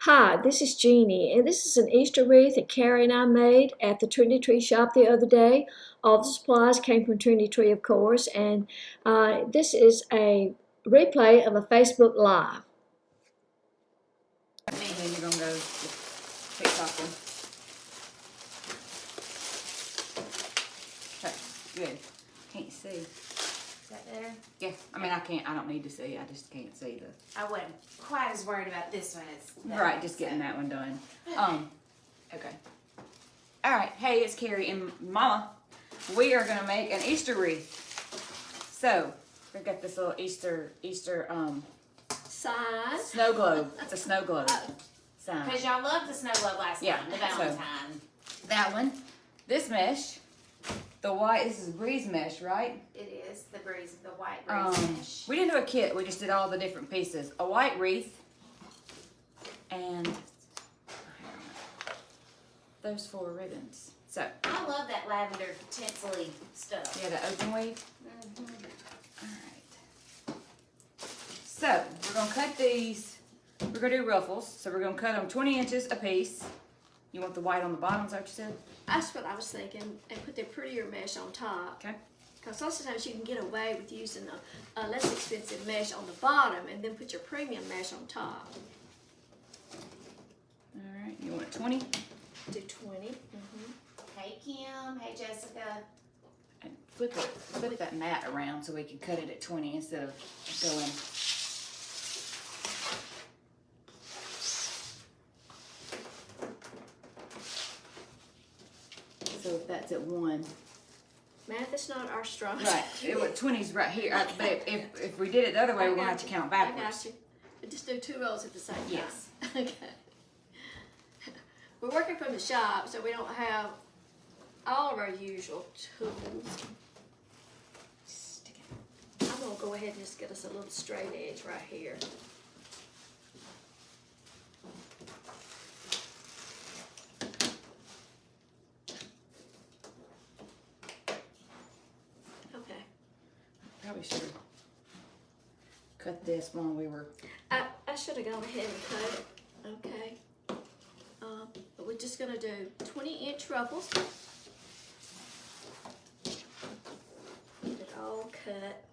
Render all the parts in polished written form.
Hi, this is Jeannie, and this is an Easter wreath that Carrie and I made at the Trendy Tree shop the other day. All the supplies came from Trendy Tree, of course, and this is a replay of a Facebook Live. And then you're gonna go pick something. Okay, good. Can't see. Is that better? Yeah, I mean I don't need to see. I just can't see the. I wasn't quite as worried about this one as that Right, one, just getting so. that one done. Okay. All right. Hey, it's Carrie and Mama. We are gonna make an Easter wreath. So we've got this little Easter Sign. snow globe. It's a snow globe sign. Because y'all loved the snow globe last Yeah, time, the so- Valentine. That one. This mesh. The white. This is breeze mesh, right? It is the white breeze mesh. We didn't do a kit. We just did all the different pieces. A white wreath and those 4 ribbons. So I love that lavender tinsely stuff. yeah, the open weave. All right. So we're gonna cut these. We're gonna do ruffles. So we're gonna cut them 20 inches a piece. You want the white on the bottom? Is that what you said? That's what I was thinking, and put the prettier mesh on top. Okay. Because lots of times you can get away with using a less expensive mesh on the bottom and then put your premium mesh on top. All right. You want 20? Do 20. Hey Kim, hey Jessica. And flip that mat around so we can cut it at 20 instead of going. So if that's at 1. Math is not our strong Right. It was 20's right here. But if we did it the other way, we're gonna have to count I backwards. got you. But just do 2 rows at the same time. Yes. Okay. We're working from the shop, so we don't have all of our usual tools. Stick it. I'm gonna go ahead and just get us a little straight edge right here. Okay. Probably should have cut this while we were. I should have gone ahead and cut it. Okay. But we're just gonna do 20-inch ruffles. Get it all cut.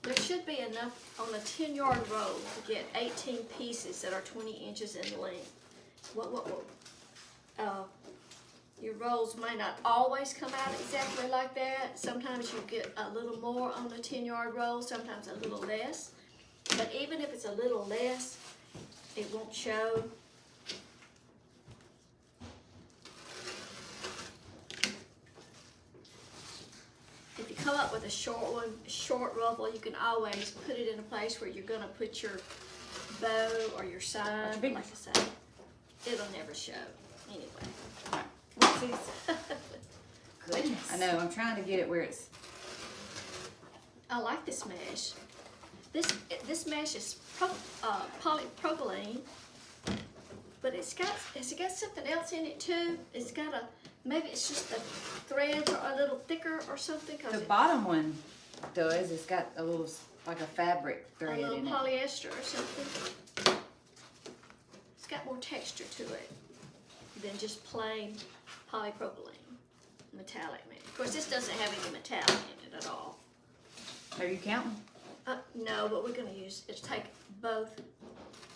There should be enough on a 10-yard roll to get 18 pieces that are 20 inches in length. Your rolls may not always come out exactly like that. Sometimes you get a little more on a 10-yard roll, sometimes a little less. But even if it's a little less, it won't show. If you come up with a short ruffle, you can always put it in a place where you're gonna put your bow or your sign. Watch your Like fingers. I say, it'll never show. Anyway. Whoopsies. Goodness. I know. I'm trying to get it where it's. I like this mesh. This mesh is polypropylene, but it's got something else in it too. It's got maybe it's just the threads are a little thicker or something. The bottom one does. It's got a little like a fabric A thread little in it. polyester or something. It's got more texture to it than just plain polypropylene, metallic. Of course, this doesn't have any metallic in it at all. Are you counting? No, but we're going to take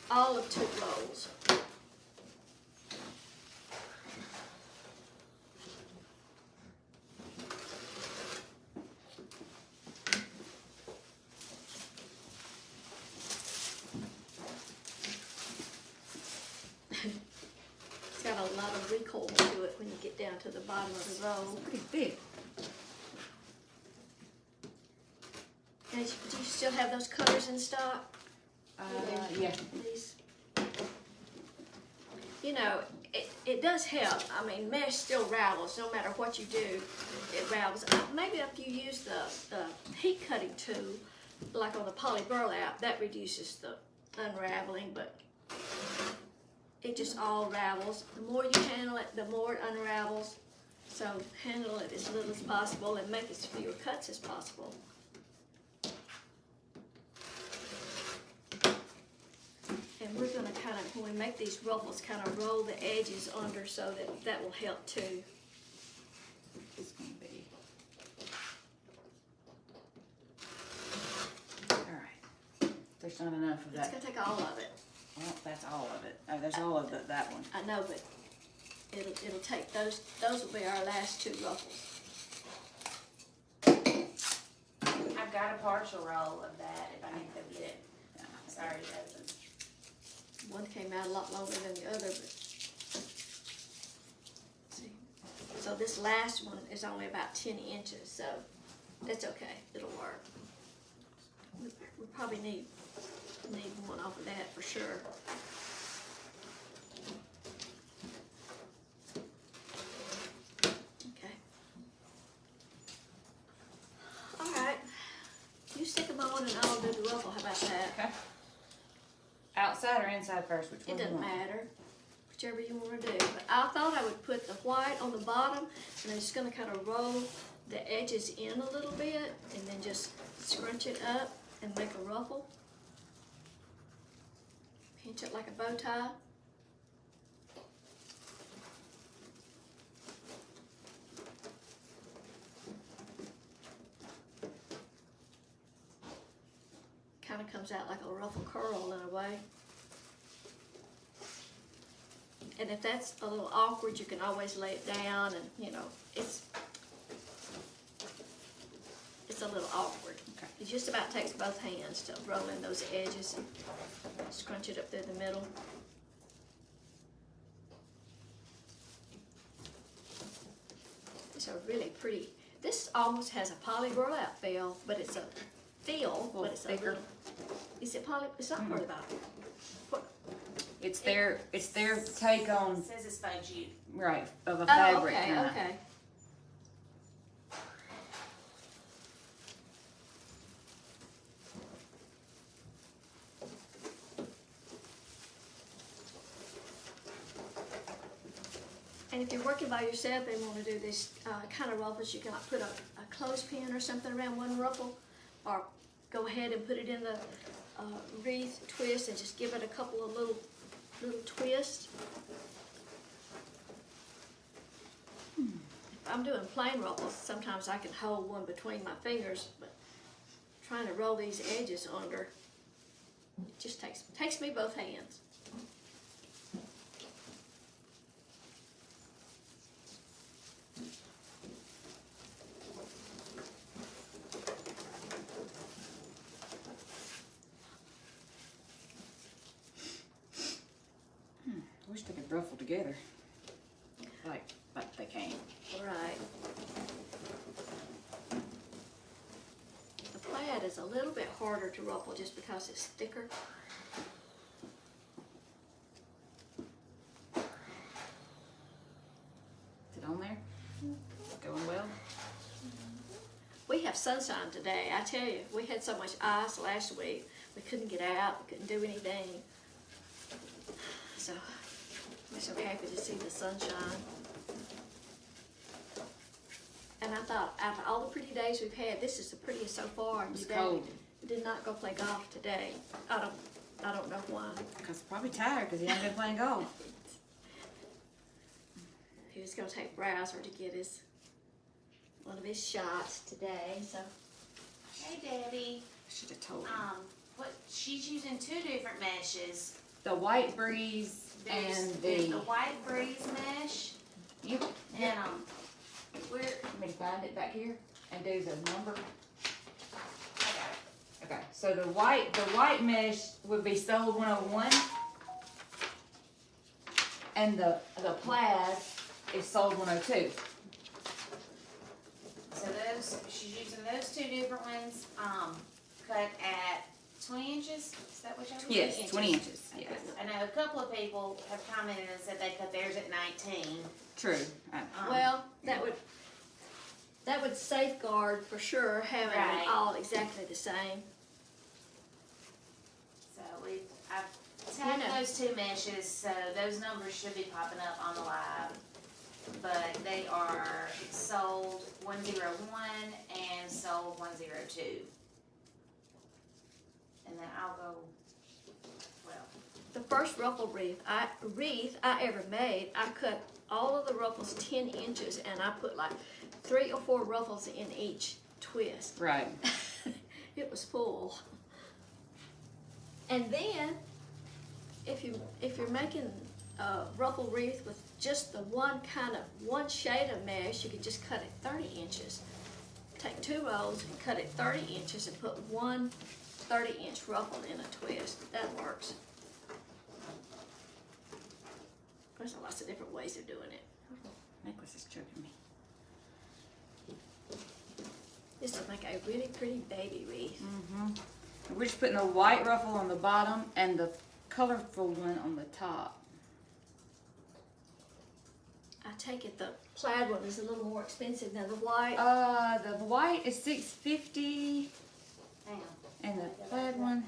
all of 2 rolls. It's got a lot of recoil to it when you get down to the bottom of the roll. Pretty thick. Now, do you still have those colors in stock? Yeah. These. You know, it does help. I mean, mesh still ravels. No matter what you do, it ravels. Maybe if you use the heat cutting tool, like on the poly burlap, that reduces the unraveling, but it just all ravels. The more you handle it, the more it unravels. So handle it as little as possible and make as few cuts as possible. And And we're gonna kind of, when we make these ruffles, kind of roll the edges under so that that will help too. It's gonna be. Alright. There's not enough of It's that. gonna take all of it. Well, that's all of it. Oh, there's all of that one. I know, but it'll take those will be our last two ruffles. I've got a partial roll of that if I need to go get it. Yeah. It's already open. One came out a lot longer than the other, but see. So this last one is only about 10 inches, so that's okay. It'll work. We probably need one off of that for sure. Okay. All right. You stick them on and I'll do the ruffle. How about that? Okay. Outside or inside first? Which one It do you doesn't want? matter, whichever you want to do. But I thought I would put the white on the bottom, and I'm just going to kind of roll the edges in a little bit, and then just scrunch it up and make a ruffle. Pinch it like a bow tie. Kind of comes out like a ruffle curl in a way. And if that's a little awkward, you can always lay it down, and you know, it's a little awkward. Okay. It just about takes both hands to roll in those edges and scrunch it up through the middle. It's a really pretty, this almost has a poly burlap feel, but it's a feel, but it's thicker. a little, is it poly, it's not worried about it. What? It's their take on It says it's by jute. right of a Oh, fabric okay, kinda. okay. And if you're working by yourself and want to do this kind of ruffles, you can like put a clothespin or something around one ruffle, or go ahead and put it in the wreath twist and just give it a couple of little twists. If I'm doing plain ruffles, sometimes I can hold one between my fingers, but trying to roll these edges under, it just takes me both hands. I wish they could ruffle together. Like they can. Right. The plaid is a little bit harder to ruffle just because it's thicker. Is it on there? Going well? We have sunshine today, I tell you. We had so much ice last week. We couldn't get out, we couldn't do anything. So, we're so happy to see the sunshine. And I thought, out of all the pretty days we've had, this is the prettiest so far. It's Today, cold. we did not go play golf today. I don't know why. Because probably tired because he hasn't been playing golf. He was going to take Browser to get one of his shots today. So, Hey, Debbie. Should have told him. What? She's using two different meshes. The white breeze There's and the the. white breeze mesh, You and where? want me to find it back here and do the number? I got it. Okay, so the white mesh would be sold 101, and the plaid is sold 102. So she's using those two different ones, cut at 20 inches. Is that what y'all do? Yes, 20 inches. Yes, I know a couple of people have commented and said they cut theirs at 19. true. well, that would safeguard for sure having them Right. all exactly the same. So I've tagged You know. those two meshes, so those numbers should be popping up on the live. But they are sold 101 and sold 102. And then I'll go, well, The first ruffle wreath I ever made, I cut all of the ruffles 10 inches and I put like 3 or 4 ruffles in each twist. Right. It was full. And then, if you're making a ruffle wreath with just the one shade of mesh, you can just cut it 30 inches. Take 2 rolls and cut it 30 inches and put one 30-inch ruffle in a twist. That works. There's lots of different ways of doing it. Necklace is choking me. This to make a really pretty baby wreath. We're just putting the white ruffle on the bottom and the colorful one on the top. I take it the plaid one is a little more expensive than the white. The white is $6.50 Hang on. and the plaid one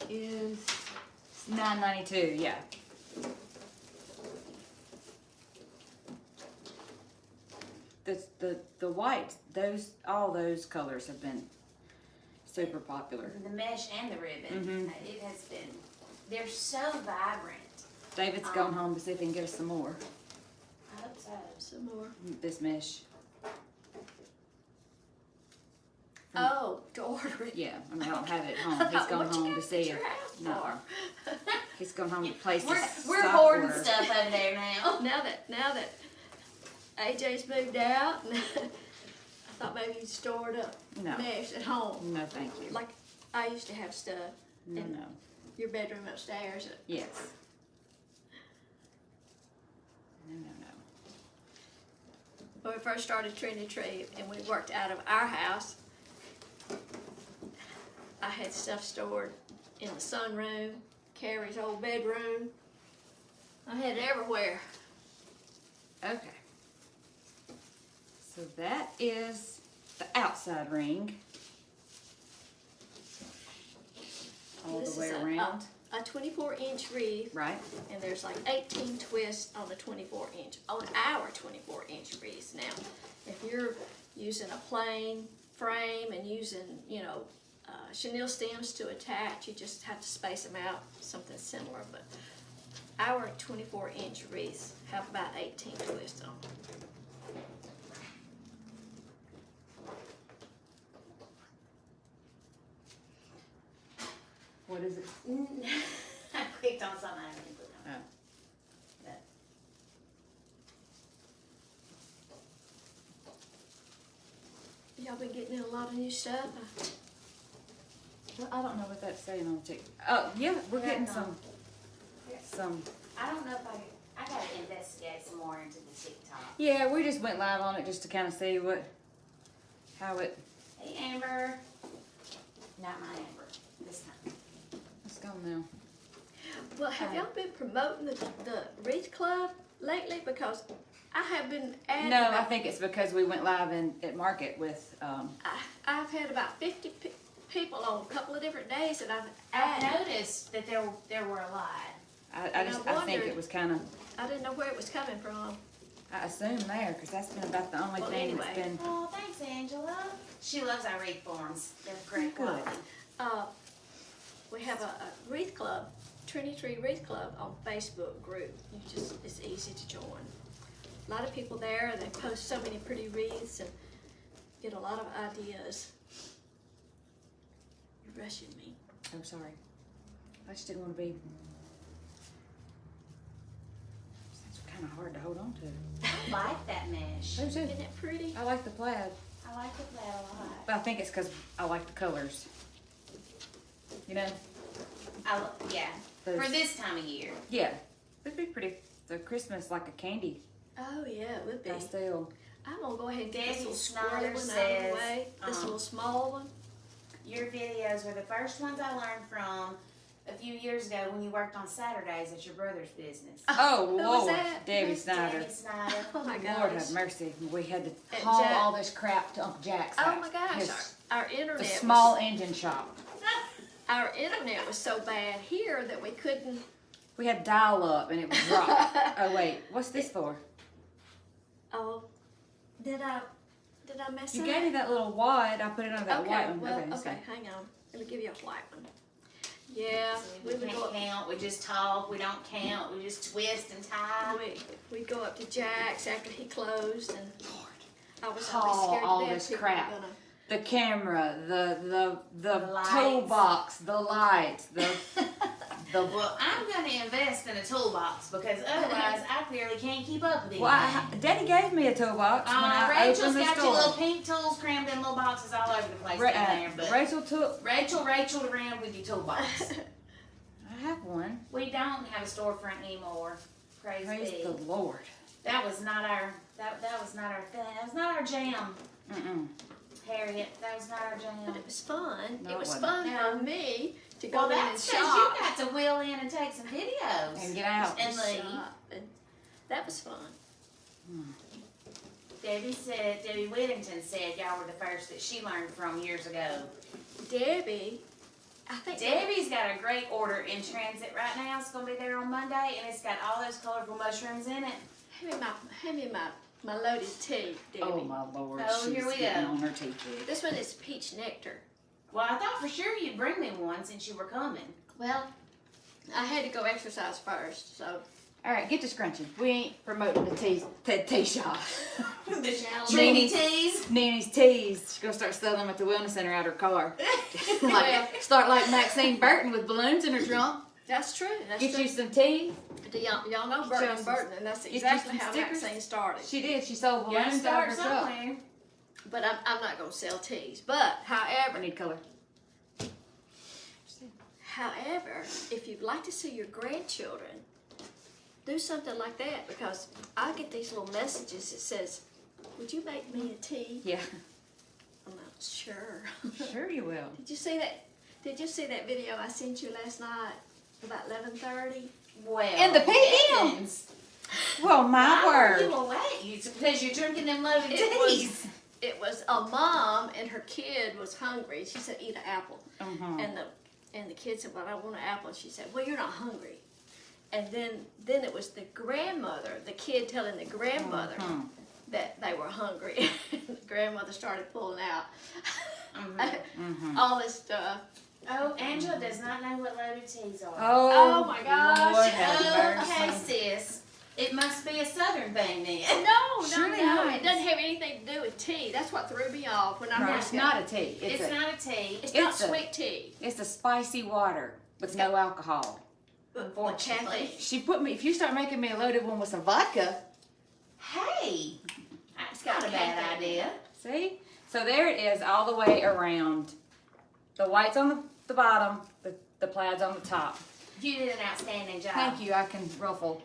is $9.92. Yeah. The white, all those colors have been super popular. The mesh and the ribbon. It has been. They're so vibrant. David's going home to see if he can get us some more. I hope so. Some more. This mesh. Oh, to order it. Yeah, I mean, I don't have it at home. I He's thought, going what you home got to see at it. your house No, for? he's going home to place his We're stock hoarding order. stuff over there now. Now that AJ's moved out, I thought maybe you'd store it up No. mesh at home. No, thank you. Like I used to have stuff No, in no. your bedroom upstairs. Yes. No. When we first started Trendy Tree and we worked out of our house, I had stuff stored in the sunroom, Carrie's old bedroom. I had it everywhere. Okay. So that is the outside ring. All This the way is around. a 24-inch wreath, Right? and there's like 18 twists on the 24-inch, on our 24-inch wreaths. Now, if you're using a plain frame and using, chenille stems to attach, you just have to space them out, something similar. But our 24-inch wreaths have about 18 twists on them. What is it? I clicked on something I didn't click on. Oh. But Y'all been getting in a lot of new stuff. Well, I don't know what that's saying on the tick. Oh, yeah, we're Yeah, getting no. some. I don't know if I gotta investigate some more into the TikTok. Yeah, we just went live on it just to kind of see how it. Hey Amber. Not my Amber this time. Let's go now. Well, have y'all been promoting the Wreath Club lately? Because I have been adding. No, I think it's because we went live at Market with. I've had about 50 people on a couple of different days that I've I've added. noticed that there were a lot. I And think wondered- it was kind of. I didn't know where it was coming from. I assume there because that's been about the only Well, thing that's anyway. been. Oh, thanks Angela. She loves our wreath forms. They're great Good. quality. We have a Wreath Club, Trendy Tree Wreath Club on Facebook group. It's easy to join. A lot of people there. They post so many pretty wreaths and get a lot of ideas. You're rushing me. I'm sorry. I just didn't want to be. It's kind of hard to hold on to. I like that mesh. Me too. Isn't it pretty? I like the plaid, I like the plaid a lot. but I think it's because I like the colors. You know. Yeah. Those- For this time of year. Yeah, it'd be pretty. The Christmas like a candy Oh yeah, it would be. pastel. I'm gonna go ahead and get this Debbie little Snyder squirrely one out of says, the way. This little small one. Your videos were the first ones I learned from a few years ago when you worked on Saturdays at your brother's business. Oh who was Lord, that? Debbie Miss Snyder. Debbie Snyder. Oh my gosh. Lord have mercy. We had to At haul Jack- all this crap to Uncle Jack's house. Oh my gosh, His- our internet. the was- small engine shop. Our internet was so bad here that we couldn't. We had dial up and it was rock. Oh wait, what's this for? Oh, did I mess You up? gave me that little wad. I put it on that Okay, white one. well, Okay, okay, so- hang on. Let me give you a white one. Yeah, We we would go can't count, we just talk, we don't count, we just twist and tie. we'd go up to Jack's after he closed, and I was Haul always scared all to death this people were crap. gonna. The camera, the lights. toolbox, the lights, the Well, I'm gonna invest in a toolbox because otherwise I clearly can't keep up with it. Well, Daddy gave me a toolbox when I Rachel's opened the got your little store. pink tools crammed in little boxes all over the place down there, but Rachel took. Rachel around with your toolbox. I have one. We don't have a storefront anymore. Praise Praise be. the Lord. That was not our that was not our thing. That was not our jam, Harriet. That was not our But jam. it was fun. No, it it was wasn't. fun No. for me to go Well, in and that's because shop. you got to wheel in and take some videos And get out. and leave. Shop, and that was fun. Debbie Whittington said y'all were the first that she learned from years ago. Debbie, I think Debbie's got a great order in transit right now. It's gonna be there on Monday, and it's got all those colorful mushrooms in it. hand me my loaded tea, Debbie. Oh my Lord. Oh, she's here we getting go. on her teeth. This one is peach nectar. Well, I thought for sure you'd bring me one since you were coming. Well, I had to go exercise first, so. All right, get to scrunching. We ain't promoting the tea shop. The Nanny teas. Nanny's teas. She's gonna start selling them at the wellness center out her car. Start like Maxine Burton with balloons in her trunk. That's true. That's Get true. you some tea. Y'all know Get Burton you and some- Burton, and that's you exactly some how stickers? Maxine started. She did. She sold You gotta balloons out start of her truck. somewhere. But I'm not going to sell teas. But, I need color. however, if you'd like to see your grandchildren, do something like that, because I get these little messages that says, "Would you make me a tea?" Yeah. I'm like, sure. Sure you will. Did you see that? Did you see that video I sent you last night about 11:30? Well, In the PM. heavens. Well, my Why were word. you awake? Because you're drinking them loaded It was- teas. It was a mom and her kid was hungry. She said, "Eat an apple." Mhm. And the kid said, "Well, I want an apple." And she said, "Well, you're not hungry." And then it was the grandmother, the kid telling the grandmother Mhm. that they were hungry. The grandmother started pulling out Mhm. all this stuff. Oh, Angela does not know what loaded teas are. Oh, my gosh. Lord have Okay, mercy. sis. It must be a southern thing then. No, Surely no. not. It doesn't have anything to do with tea. That's what threw me off when I Right, heard it's that. not a tea. It's not a tea. It's not it's a- sweet tea. It's a spicy water with no alcohol. But Unfortunately. caffeine. She put me. If you start making me a loaded one with some vodka, Hey, that's not a bad caffeine. idea. see. So there it is, all the way around. The white's on the bottom, the plaid's on the top. You did an outstanding job. Thank you. I can ruffle.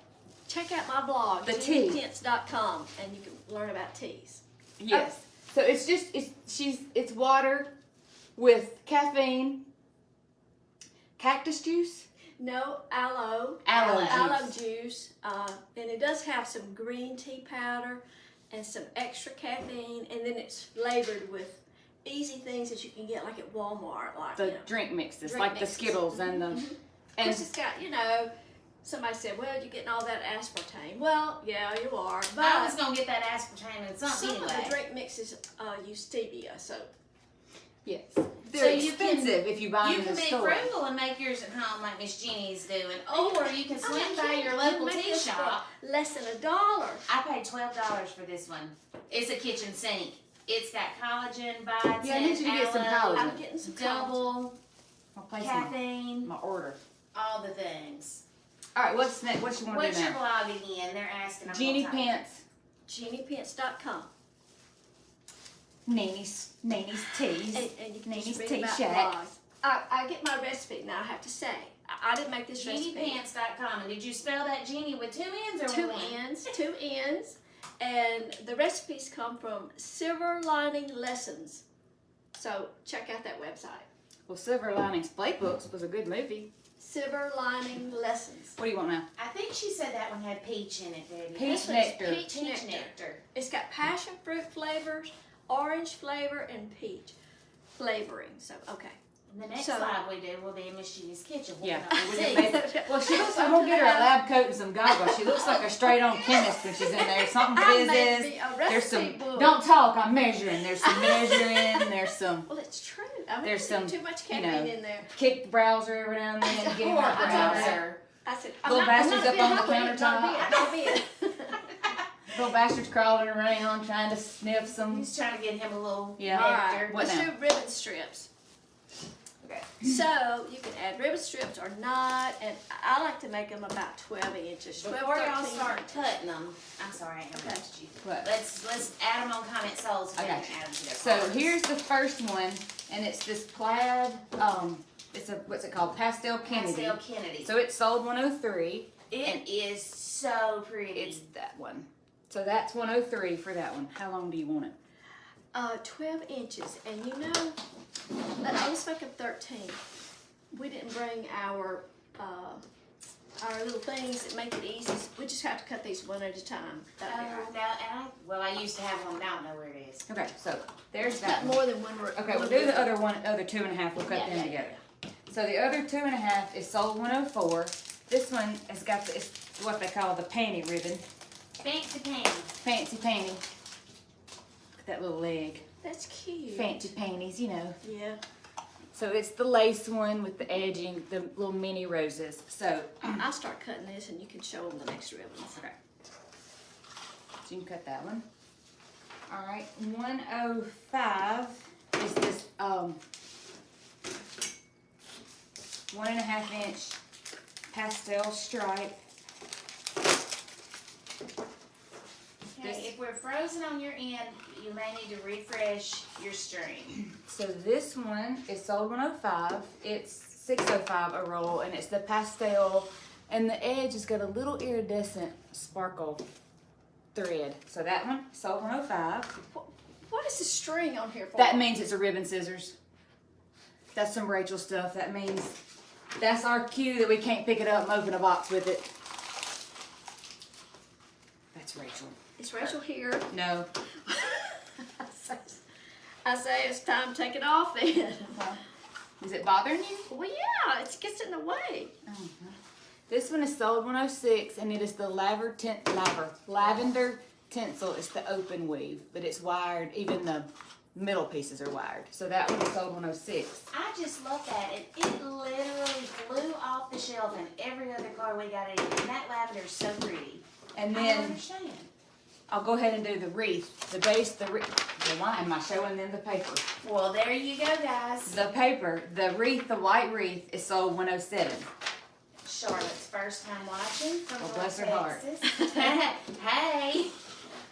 Check out my blog, The tea. JeanniePence.com, and you can learn about teas. Yes. So it's just it's water with caffeine, cactus juice. No, aloe. Aloe juice. And it does have some green tea powder and some extra caffeine, and then it's flavored with easy things that you can get like at Walmart, like The drink mixes, Drink like mixes. the Skittles and the Of and course, it's got, somebody said, "Well, you're getting all that aspartame." Well, yeah, you are, I was but gonna get that aspartame in something some of anyway. the drink mixes use stevia, so yes, So they're you can- expensive if you buy You them can in the be store. frugal and make yours at home like Miss Jeannie's doing, or you can I'm swing not by kidding. your You local make tea this for shop. less than $1. I paid $12 for this one. It's a kitchen sink. It's got collagen, biotin, Yeah, I need you to get some aloe, collagen. I'm getting some double I'll place caffeine, my order. all the things. All right, what's next? What you want to What's do your now? blog again? They're asking. I'm Jeannie gonna type it. Pence, JeanniePence.com. Nanny's teas. And you can Nanny's just read Tea about Shack. blogs. I get my recipe now. I have to say, I didn't make this recipe. JeanniePants.com. And did you spell that Jeannie with 2 N's or Two one? N's, 2 N's, and the recipes come from Silver Lining Lessons. So check out that website. Well, Silver Linings Playbooks was a good movie. Silver Lining Lessons. What do you want now? I think she said that one had peach in it, Debbie. Peach This one's nectar. Peach Peach nectar. nectar. It's got passion fruit flavors, orange flavor, and peach flavoring. So okay. The next So- live we do will be in Miss Judy's kitchen. Yeah. See. Well, she looks. I'm gonna get her a lab coat and some goggles. She looks like a straight-on chemist when she's in there. Something I made fizzes. me a There's recipe some. book. Don't talk. I'm measuring. There's some measuring. There's some. Well, it's true. I mean, There's there's some, too much you caffeine know, in there. Kick the browser every now and then. Get her Or a browser. browser. I said, Little I'm bastards not up on the being hungry, countertop. not being. Little bastards crawling around trying to sniff some. He's trying to get him a little Yeah. All nectar. right, What let's now? do ribbon strips. Okay. So you can add ribbon strips or not, and I like to make them about 12 inches. 12, Before y'all 13 start inches. cutting them, I'm sorry, I interrupted you. What? Let's add them on comment sold so I we got can add them to their So cards. here's the first one, and it's this plaid. It's a what's it called? Pastel Kennedy. Pastel Kennedy. So it's sold 103. It is so pretty. It's that one. So that's 103 for that one. How long do you want it? 12 inches, and you know, let's make them 13. We didn't bring our little things that make it easy. We just have to cut these one at a time. That'd be all right. Well, I used to have one, but I don't know where it is. Okay, so there's that Not one. more than one. Okay, we'll do the other one, other 2.5. We'll cut Yeah, them yeah, together. So the other 2.5 is sold 104. This one has got it's what they call the panty ribbon. Fancy panties. Fancy panty. Look at that little leg. That's cute. Fancy panties, you know. Yeah. So it's the lace one with the edging, the little mini roses. So, I'll start cutting this, and you can show them the next ribbons. okay. So you can cut that one. All right, 105 is this 1.5 inch pastel stripe. Okay, if we're frozen on your end, you may need to refresh your string. So this one is sold 105. It's 605 a roll, and it's the pastel, and the edge has got a little iridescent sparkle thread. So that one sold 105. What is the string on here for? That means it's a ribbon scissors. That's some Rachel stuff. That means that's our cue that we can't pick it up and open a box with it. That's Rachel. Is Rachel here? No. I say it's time to take it off then. Is it bothering you? Well, yeah, it gets in the way. This one is sold 106, and it is the lavender tinsel. It's the open weave, but it's wired. Even the middle pieces are wired. So that one is sold 106. I just love that. It literally flew off the shelf in every other car we got in. And that lavender is so pretty. And I don't then understand. I'll go ahead and do the wreath. The base, why am I showing them the paper? Well, there you go, guys. The paper, the wreath, the white wreath is sold 107. Charlotte's first time watching from Well, North bless her heart. Texas. Hey.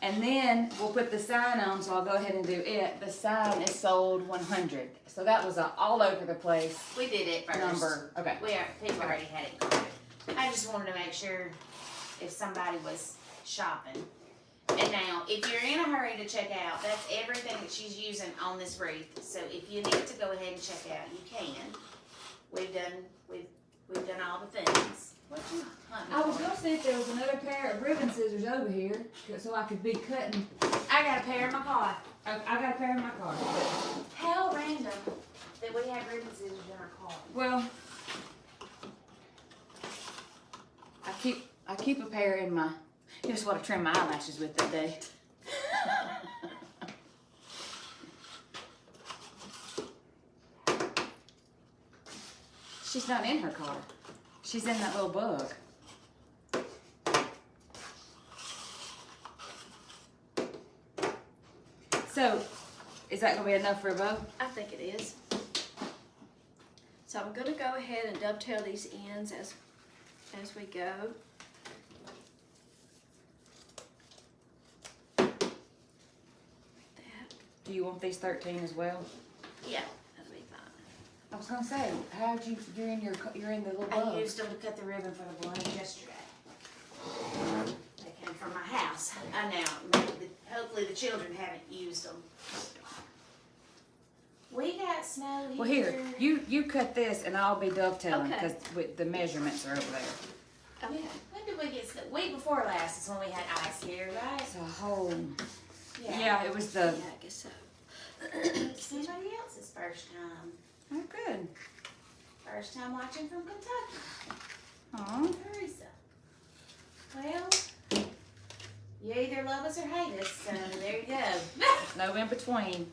And then we'll put the sign on, so I'll go ahead and do it. The sign is sold 100. So that was a all over the place We did it first. number. Okay. People already had it carded. I just wanted to make sure if somebody was shopping. And now, if you're in a hurry to check out, that's everything that she's using on this wreath. So if you need to go ahead and check out, you can. We've done all the things. What you hunting I was for? going to see if there was another pair of ribbon scissors over here, so I could be cutting. I got a pair in my car. I got a pair in my car. How random that we have ribbon scissors in our car. Well, I keep a pair in my. Just what I trim my eyelashes with that day. She's not in her car. She's in that little bug. So, is that gonna be enough for a bow? I think it is. So I'm gonna go ahead and dovetail these ends as we go. Like that. Do you want these 13 as well? Yeah, that'll be fine. I was gonna say, you're in the little I bug. used them to cut the ribbon for the balloons yesterday. They came from my house. I know. Hopefully the children haven't used them. We got snow here. Well, here, you cut this and I'll be dovetailing Okay. because the measurements are over there. Okay. When did we get snow? Week before last is when we had ice here, right? It's a whole. Yeah, it was Yeah, the. I guess so. Somebody else's first time. Oh, good. First time watching from Kentucky. Aw. Teresa. Well, you either love us or hate us, so there you go. No in between.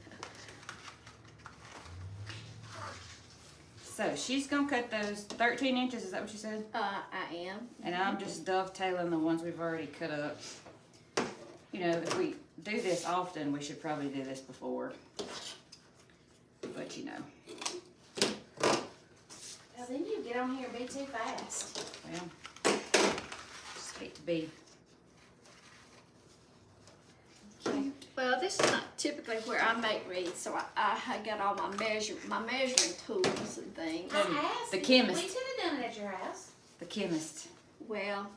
So she's gonna cut those 13 inches, is that what you said? I am. And I'm just dovetailing the ones we've already cut up. You know, if we do this often, we should probably do this before. But you know, Well, then you get on here and be too fast. well, just hate to be. Well, this is not typically where I make wreaths, so I got all my measuring tools and things. I asked. The chemist. We could have done it at your house. The chemist. Well,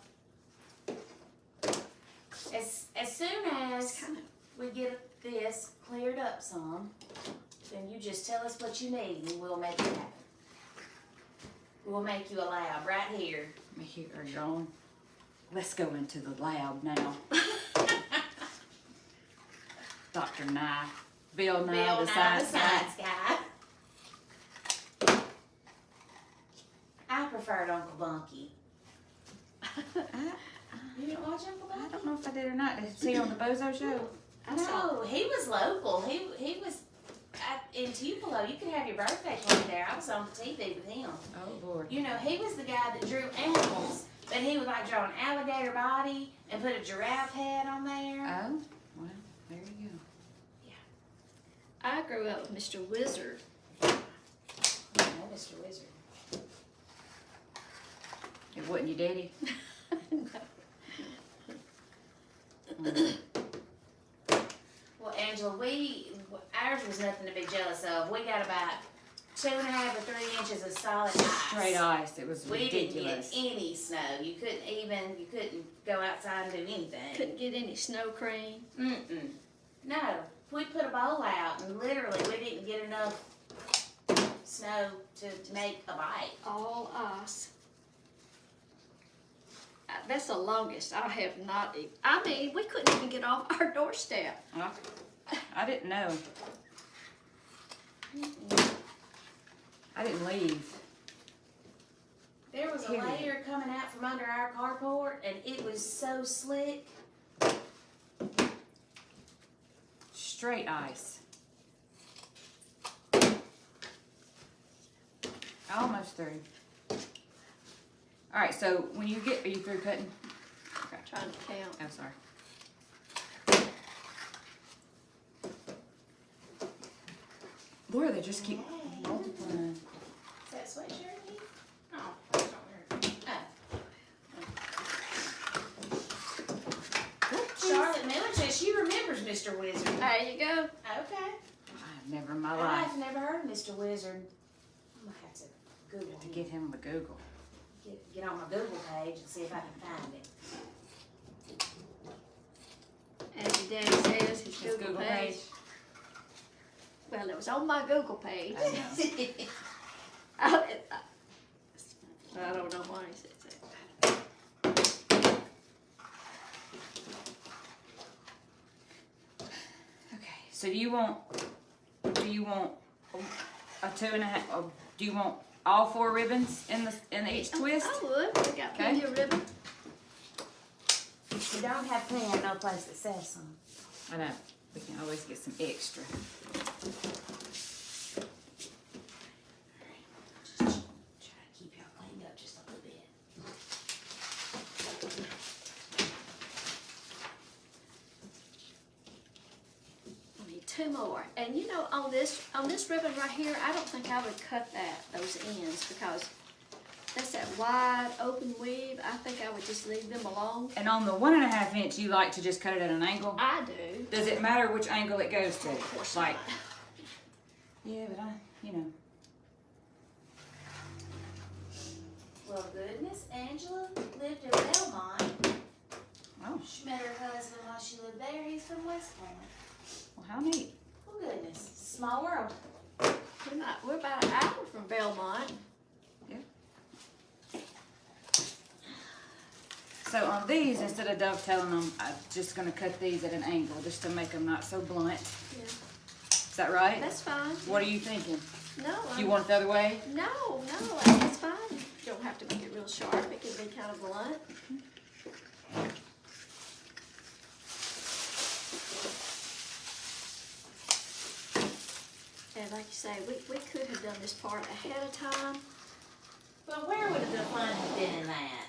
As soon as it's kind of we get this cleared up some, then you just tell us what you need and we'll make it happen. We'll make you a lab right here. Let me hear her going. Let's go into the lab now. Dr. Nye. Bill Nye, Bill the Nye, science the guy. science guy. I preferred Uncle Bunky. You didn't watch Uncle I Bunky? don't know if I did or not. Did you see on the Bozo show? No, he was local. He was in Tupelo. You could have your birthday party there. I was on TV with him. Oh, Lord. You know, he was the guy that drew animals, but he would like draw an alligator body and put a giraffe head on there. Oh, well, there you go. I grew up with Mr. Wizard. I know Mr. Wizard. It wasn't your daddy? Well, Angela, ours was nothing to be jealous of. We got about 2.5 or 3 inches of solid ice. Straight ice. It was We didn't get ridiculous. any snow. You couldn't go outside and do anything. Couldn't get any snow cream. Mm-mm. No. We put a bowl out and literally we didn't get enough snow to make a bite. All ice. That's the longest I have not eaten. I mean, we couldn't even get off our doorstep. Well, I didn't know. I didn't leave. There was a Period. layer coming out from under our carport and it was so slick. Straight ice. Almost through. All right, so when you get, are you through cutting? Okay. Trying to count. I'm sorry. Laura, they just keep multiplying. Is that sweatshirt? Oh, that's not her. Charlotte Miller says she remembers Mr. Wizard. There you go. Okay. I've never in my life I've never heard of Mr. Wizard. I'm gonna have to Google to him. get him the Google. Get on my Google page and see if I can find it. As your daddy says, his His Google page. Well, it was on my Google page. I know. I don't know why he says that. Okay, so do you want a 2.5? Do you want all 4 ribbons in each twist? I would. We got Okay. plenty of ribbon. If you don't have plenty, no place that sells some. I know. We can always get some extra. Just try to keep y'all cleaned up just a little bit. We need 2 more. And you know, on this ribbon right here, I don't think I would cut those ends because that's that wide open weave. I think I would just leave them alone. And on the 1.5 inch, you like to just cut it at an angle? I do. Does it matter which angle it goes to? Of course Like, not. yeah, but you know. Well, goodness, Angela lived in Belmont. Oh, She met her husband while she lived there. He's from West Point. well, how neat. Well, goodness, small world. We're about an hour from Belmont. So on these, instead of dovetailing them, I'm just going to cut these at an angle just to make them not so blunt. Yeah. Is that right? That's fine. What are you thinking? No. You want it the other way? No, it's fine. You don't have to make it real sharp. It can be kind of blunt. And like you say, we could have done this part ahead of time. But where would the fun have been in that?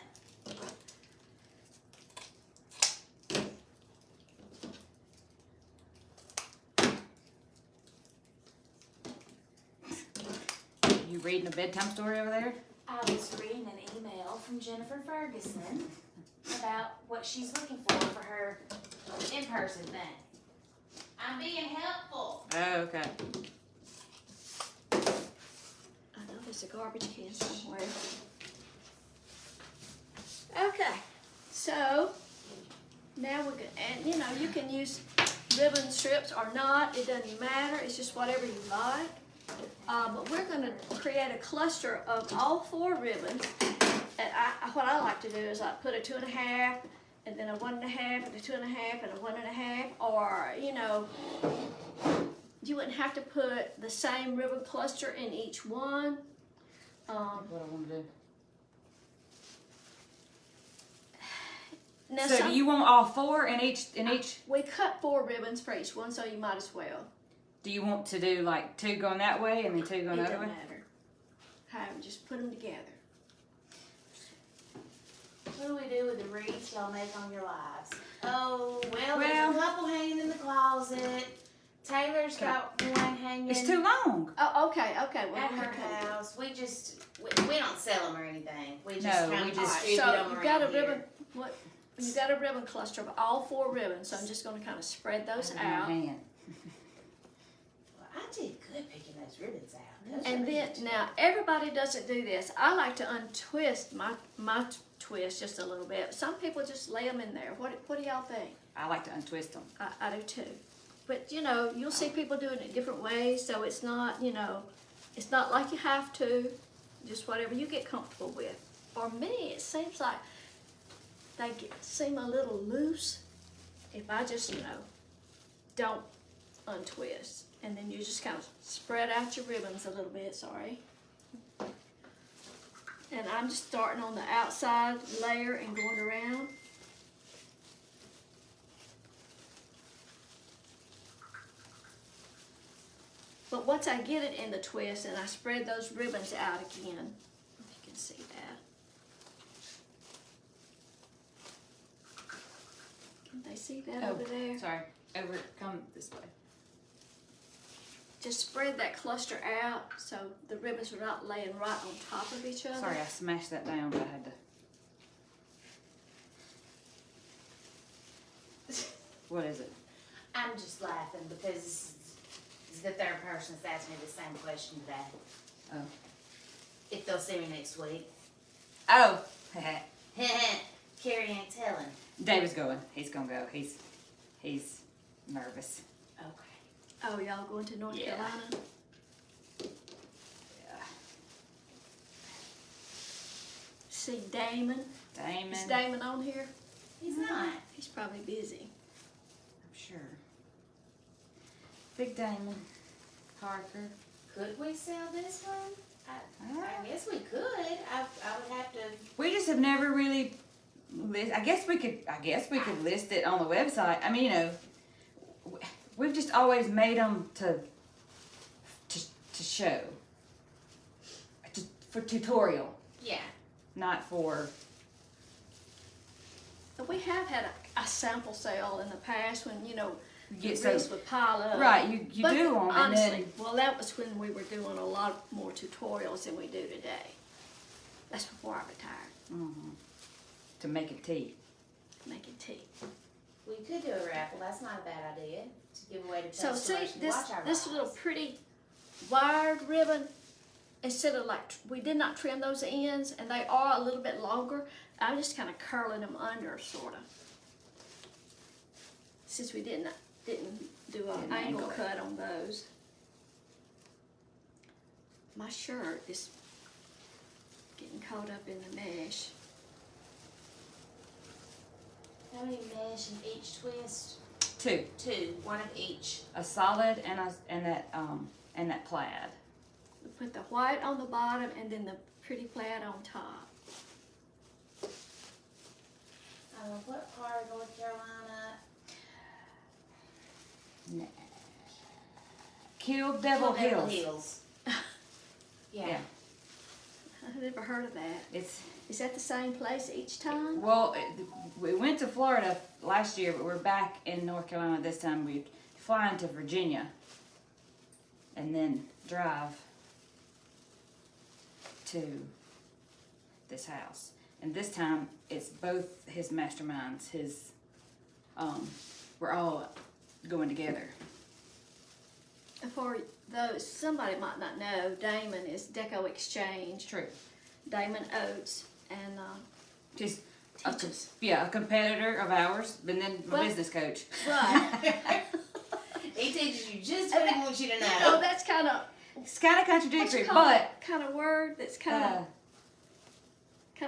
You reading a bedtime story over there? I was reading an email from Jennifer Ferguson about what she's looking for her in-person thing. I'm being helpful. Oh, okay. I know there's a garbage can somewhere. Okay, so now we're good. And you know, you can use ribbon strips or not. It doesn't matter. It's just whatever you like. But we're going to create a cluster of all 4 ribbons. And what I like to do is I put a 2.5, and then a 1.5, and a 2.5, and a 1.5. Or, you know, you wouldn't have to put the same ribbon cluster in each one. What I want to do. Now So do you want all 4 in each? We cut 4 ribbons for each one, so you might as well. Do you want to do like 2 going that way and then 2 going the It other doesn't way? matter. However, just put them together. What do we do with the wreaths y'all make on your lives? Oh, well, Well- there's a couple hanging in the closet. Taylor's got one hanging It's too long. Oh, okay. Well, at we'll her cut 'em. house. We don't sell them or anything. We just No, kind we of just- distribute Alright, them so around you've got a here. ribbon. What? You got a ribbon cluster of all 4 ribbons. So I'm just going to kind of spread those In my out. hand. Well, I did good picking those ribbons out. Those And are then good. now everybody doesn't do this. I like to untwist my twist just a little bit. Some people just lay them in there. What do y'all think? I like to untwist them. I do too. But you know, you'll see people doing it different ways, so it's not, you know, it's not like you have to. Just whatever you get comfortable with. For me, it seems like they seem a little loose if I just, you know, don't untwist. And then you just kind of spread out your ribbons a little bit, sorry. And I'm just starting on the outside layer and going around. But once I get it in the twist and I spread those ribbons out again, if you can see that. Can they see that over there? Sorry. Over. Come this way. Just spread that cluster out so the ribbons are not laying right on top of each other. Sorry, I smashed that down, but I had to. What is it? I'm just laughing because this is the 3rd person that's asked me the same question today. Oh. If they'll see me next week. Oh. Carrie ain't telling. David's going. He's gonna go. He's nervous. Okay. Oh, y'all going to North Yeah. Carolina? Yeah. See Damon? Damon. Is Damon on here? He's not. He's probably busy. I'm sure. Big Damon. Parker. Could we sell this one? I guess we could. I would have to. We just have never really I guess we could list it on the website. I mean, you know, we've just always made them to show, for tutorial, Yeah. not for. We have had a sample sale in the past when, you know, Get the wreaths would pile up. right. You But do them, and honestly, then well, that was when we were doing a lot more tutorials than we do today. That's before I retired, to make a tea. making tea. We could do a raffle. That's not a bad idea to give away to So see, customers to this watch our this lives. little pretty wired ribbon, instead of like, we did not trim those ends, and they are a little bit longer. I'm just kind of curling them under, sort of. Since we didn't do an Didn't angle angle it. cut on those. My shirt is getting caught up in the mesh. How many mesh in each twist? 2, 1 of each. a solid and that plaid. We put the white on the bottom and then the pretty plaid on top. What part of North Carolina? Kill Devil Hills. Hills. Yeah. Yeah. I've never heard of that. It's Is that the same place each time? well, we went to Florida last year, but we're back in North Carolina this time. We fly into Virginia and then drive to this house. And this time it's both his masterminds. We're all going together. For those, somebody might not know, Damon is Deco Exchange. True. Damon Oates, and She's teaches. a competitor of ours, and then my Well- business coach. Right. He teaches you just what he wants you to know. Oh, that's kind of It's kind of contradictory, but kind of word that's kind of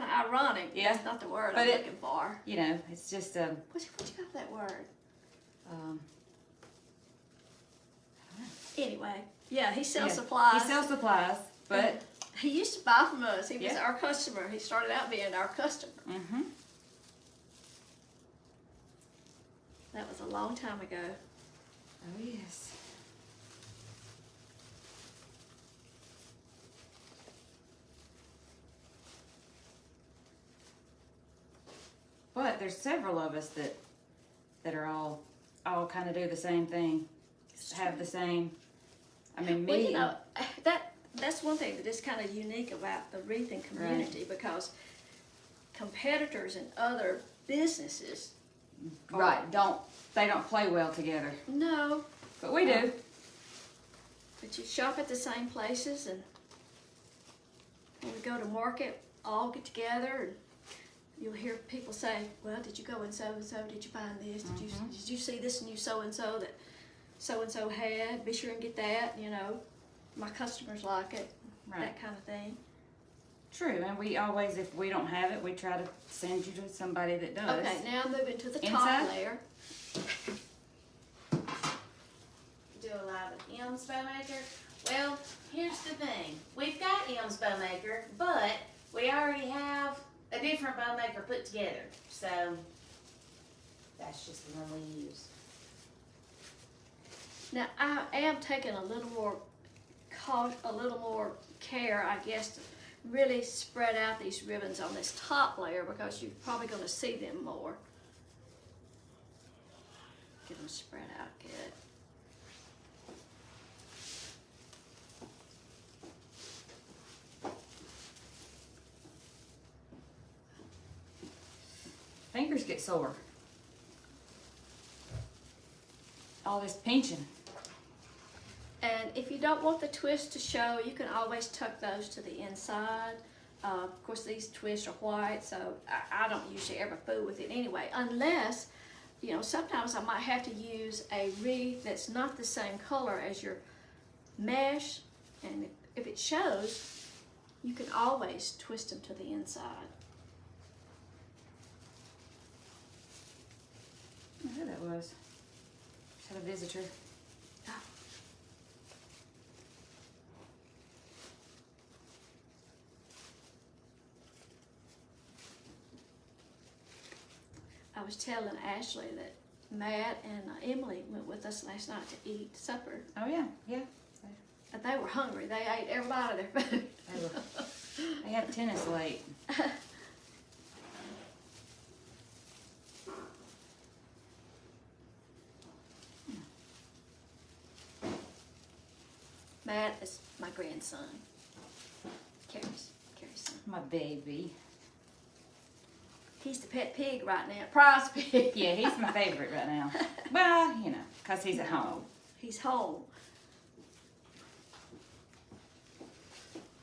ironic. yeah. That's not the word But I'm it- looking for. you know, it's just What you got that word? Anyway, yeah, he sells supplies. He sells supplies, but He used to buy from us. He was Yeah. our customer. He started out being our customer. That was a long time ago. Oh yes. But there's several of us that are all kind of do the same thing, have the same. I mean, Well, me. you know, that's one thing that is kind of unique about the wreathing community because competitors in other businesses, Right? They don't play well together, no, but we do. but you shop at the same places, and when we go to market, all get together, and you'll hear people say, "Well, did you go and so? Did you find this? Did you see this new so and so that so and so had? Be sure and get that." You know, my customers like it, Right. that kind of thing. True, and we always, if we don't have it, we try to send you to somebody that does. Okay, now moving to the Inside? top layer. Do a live with M's Bowmaker. Well, here's the thing. We've got M's Bowmaker, but we already have a different Bowmaker put together. So that's just the one we use. Now I am taking a little more care, I guess, to really spread out these ribbons on this top layer because you're probably going to see them more. Get them spread out good. Fingers get sore. All this pinching. And if you don't want the twist to show, you can always tuck those to the inside. Of course, these twists are white, so I don't usually ever fool with it anyway, unless, you know, sometimes I might have to use a wreath that's not the same color as your mesh, and if it shows, you can always twist them to the inside. I know who that was. Just had a visitor. I was telling Ashley that Matt and Emily went with us last night to eat supper. Oh yeah, yeah. And they were hungry. They ate every bite of their food. They had tennis late. Matt is my grandson. Carrie's son. My baby. He's the pet pig right now. Prize pig. Yeah, he's my favorite right now. Well, you know, because he's at home. He's home.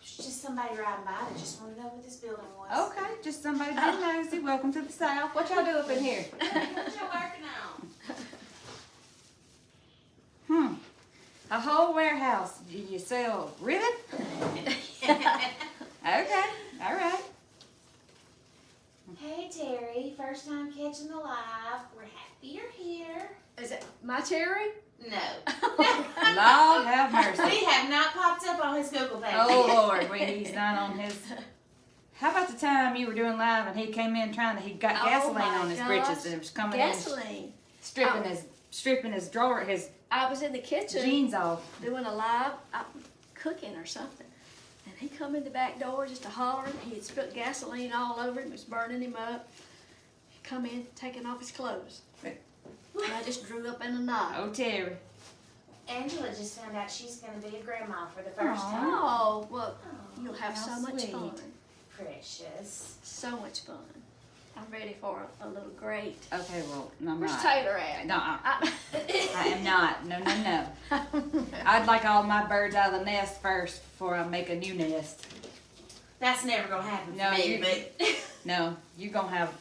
It's just somebody riding by that just wanted to know what this building was. Okay, just somebody being nosy. Welcome to the South. What y'all do up in here? What you working on? A whole warehouse. Do you sell ribbon? Okay, all right. Hey Terry, first time catching the live. We're happy you're here. Is it my Terry? No. Lord have mercy. We have not popped up on his Google page. Oh Lord, he's not on his. How about the time you were doing live and he came in he got Oh gasoline my on his gosh. britches and it was coming Gasoline. in, stripping his drawer, his I was in the kitchen jeans off. doing a live cooking or something. And he come in the back door just a hollering. He had spilled gasoline all over him. It was burning him up. He come in taking off his clothes. And I just drew up in a knot. Oh Terry. Angela just found out she's going to be a grandma for the first Aw. time. Oh, well, you'll have how so much sweet. fun. Precious. So much fun. I'm ready for a little great. Okay, well, no, I'm Where's not. Taylor at? No, I am not. No, no, no. I'd like all my birds out of the nest first before I make a new nest. That's never going to happen No, for me, you- but No, you're gonna have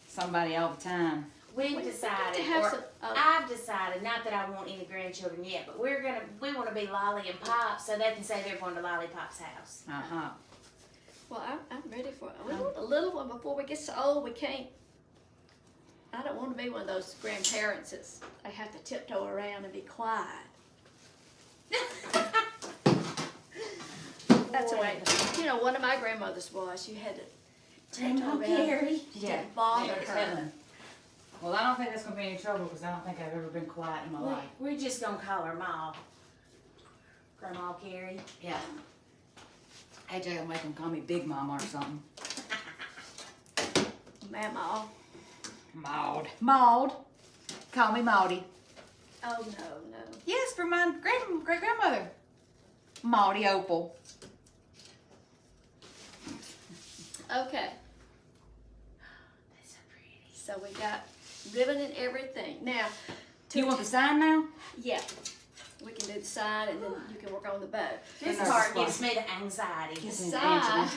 somebody all the time. we've decided, to have or some- I've decided, not that I want any grandchildren yet, but we want to be Lolly and Pop so they can say they're going to Lollipop's house. Uh-huh. Well, I'm ready for it. We want a little one before we get so old we can't. I don't want to be one of those grandparents that's they have to tiptoe around and be quiet. That's the way. You know, one of my grandmothers was. You had to tiptoe Grandma around. Carrie. You didn't bother Yeah, her. Helen. Well, I don't think that's gonna be any trouble because I don't think I've ever been quiet in my life. We're just going to call her Ma. Grandma Carrie. Yeah. AJ will make him call me Big Mama or something. Mama. Maud. Maud. Call me Maudie. Oh no, no. Yes, for my great grandmother. Maudie Opal. Okay. That's so pretty. So we got ribbon and everything. Now, Do you want the sign now? yeah, we can do the sign and then you can work on the bow. This That's part fun. gives me the anxiety. The Yes, and sign. Angela.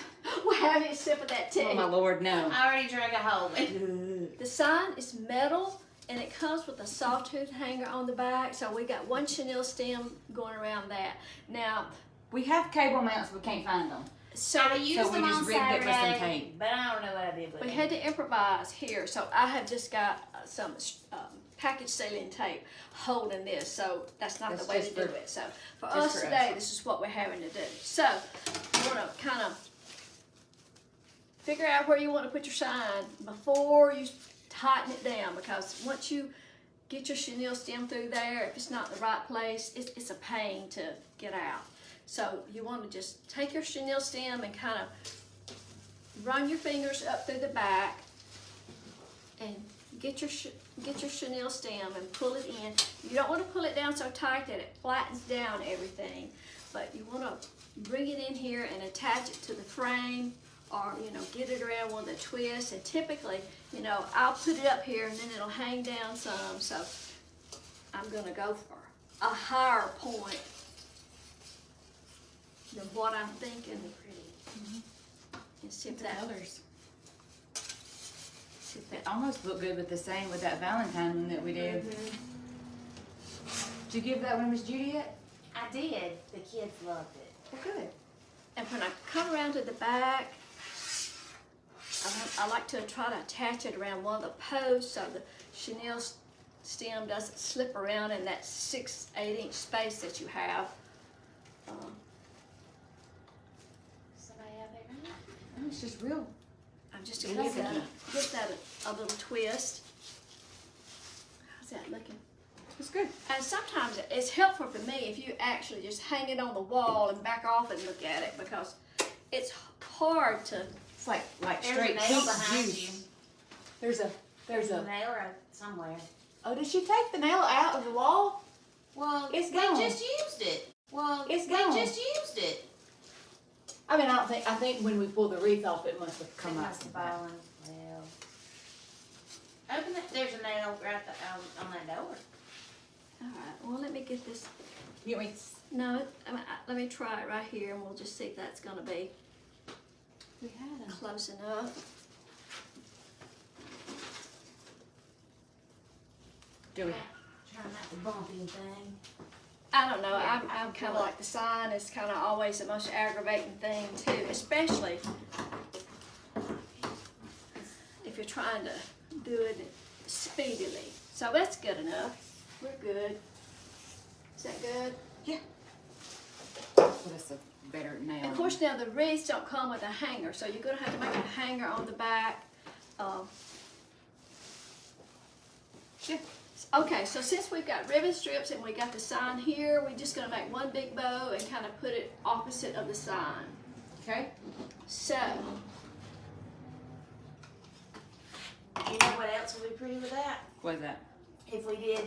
We're having a sip of that tea. Oh my Lord, no. I already drank a whole one. The sign is metal and it comes with a sawtooth hanger on the back. So we got one chenille stem going around that. Now, We have cable mounts, but we can't find them. so I used we them just on rigged it with some Saturday, tape. but I don't know what I did with we it. had to improvise here. So I have just got some package sealing tape holding this. So that's not That's the way just to do for- it. So for just us for today, us. this is what we're having to do. So you want to kind of figure out where you want to put your sign before you tighten it down, because once you get your chenille stem through there, if it's not in the right place, it's a pain to get out. So you want to just take your chenille stem and kind of run your fingers up through the back and get your chenille stem and pull it in. You don't want to pull it down so tight that it flattens down everything, but you want to bring it in here and attach it to the frame, or get it around one of the twists. And typically, I'll put it up here and then it'll hang down some. So I'm gonna go for a higher point than what I'm thinking. And see if that colors. They almost look good with the same with that Valentine one that we did. Did you give that one to Miss Judy yet? I did. The kids loved it. Well, good. And when I come around to the back, I like to try to attach it around one of the posts so the chenille stem doesn't slip around in that 6-8 inch space that you have. Somebody out there? Oh, it's just real. I'm just gonna give that a little twist. How's that looking? It's good. And sometimes it's helpful for me if you actually just hang it on the wall and back off and look at it, because it's hard to. It's like There's straight a nail peach behind juice. you. There's a There's a nail right somewhere. Oh, did she take the nail out of the wall? Well, It's we gone. just used it. Well, It's we gone. just used it. I mean, I think when we pulled the wreath off, it must have It come out. must have fallen. Well, open it. There's a nail right on that door. All right. Well, let me get this. You mean, No, let me try it right here, and we'll just see if that's gonna be We had them. close enough. Do we? Trying not to bump anything. I don't know. Yeah, I'm kind of like the sign is kind of always the most aggravating thing too, especially if you're trying to do it speedily. So that's good enough. We're good. Is that good? Yeah. Put us a better nail. And of course, now the wreaths don't come with a hanger, so you're gonna have to make a hanger on the back. Yeah. Okay, so since we've got ribbon strips and we got the sign here, we're just gonna make one big bow and kind of put it opposite of the sign. Okay. So, You know what else would be pretty with that? What is that? If we did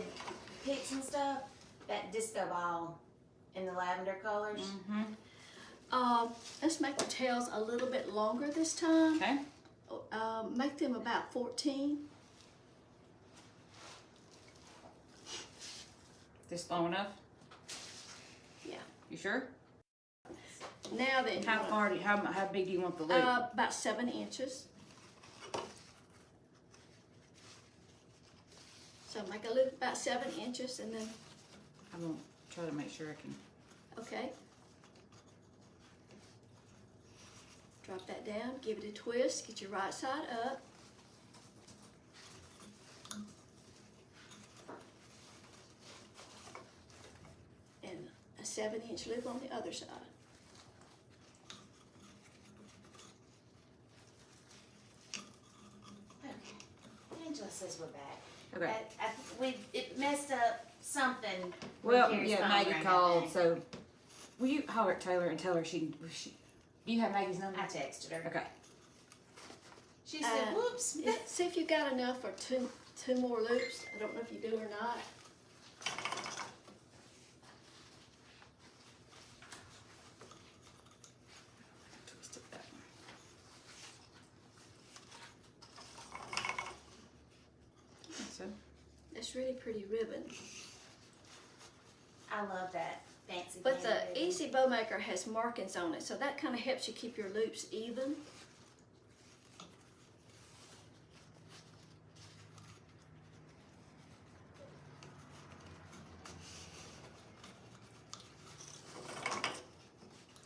picks and stuff, that disco ball in the lavender colors. Mm-hmm. let's make the tails a little bit longer this time. Okay. Make them about 14. This long enough? Yeah. You sure? Now then, How far do you, how big do you want the loop? about 7 inches. So make a loop about 7 inches and then, I'm gonna try to make sure I can. okay. Drop that down, give it a twist, get your right side up. And a 7-inch loop on the other side. Okay. Angela says we're back. Okay. It messed up something. Well, when Carrie's yeah, phone Maggie rang, I called, think. so will you holler at Taylor and tell her she you have Maggie's number? I texted her. Okay. She said, "Whoops." See if you got enough for two more loops. I don't know if you do or not. Twist it that way. So It's really pretty ribbon. I love that fancy. But the fan ribbon. Easy Bow Maker has markings on it, so that kind of helps you keep your loops even.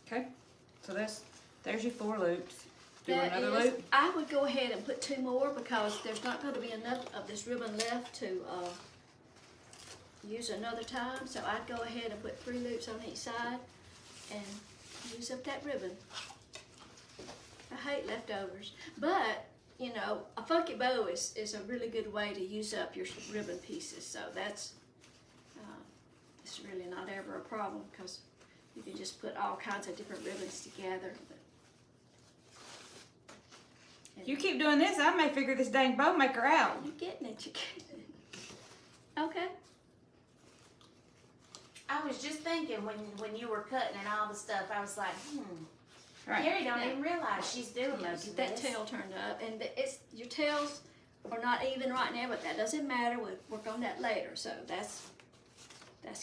okay. So there's your 4 loops. Do That another is- loop. I would go ahead and put 2 more because there's not going to be enough of this ribbon left to use another time. So I'd go ahead and put 3 loops on each side and use up that ribbon. I hate leftovers, but you know, a funky bow is a really good way to use up your ribbon pieces. So that's it's really not ever a problem because you can just put all kinds of different ribbons together. If you keep doing this, I may figure this dang bow maker out. You're getting it, you're getting it. Okay. I was just thinking when you were cutting and all the stuff, I was like, Right. Carrie don't Now- even realize she's doing Yeah, most of get that this. tail turned up, and your tails are not even right now, but that doesn't matter. We'll work on that later. So that's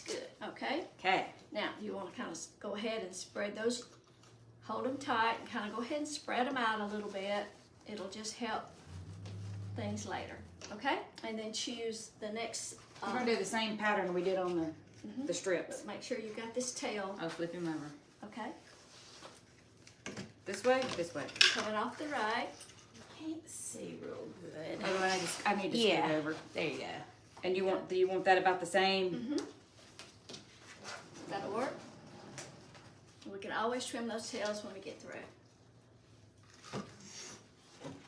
good. Okay. Okay. Now you want to kind of go ahead and spread those. Hold them tight and kind of go ahead and spread them out a little bit. It'll just help things later. Okay. And then choose the next. We're gonna do the same pattern we did on the strips. But make sure you got this tail. I'll flip him over. Okay. This way, this way. Coming off the right. Can't see real good. Otherwise, I need to Yeah. scoot over. There you go. And do you want that about the same? That'll work. We can always trim those tails when we get through.